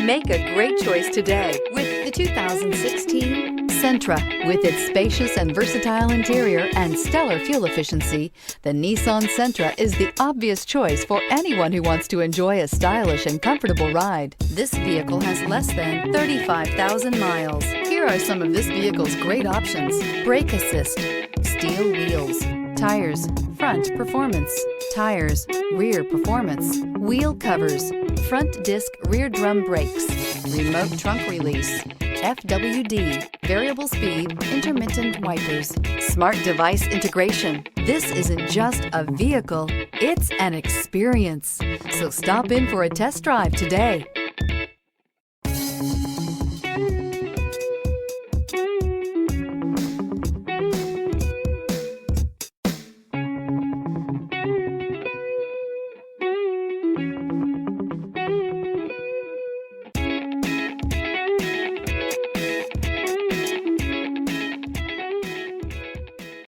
Make a great choice today with the 2016 Sentra. With its spacious and versatile interior and stellar fuel efficiency, the Nissan Sentra is the obvious choice for anyone who wants to enjoy a stylish and comfortable ride. This vehicle has less than 35,000 miles. Here are some of this vehicle's great options: brake assist, steel wheels, tires, front performance, tires, rear performance, wheel covers, front disc rear drum brakes, remote trunk release, FWD, variable speed, intermittent wipers, smart device integration. This isn't just a vehicle, it's an experience. So stop in for a test drive today.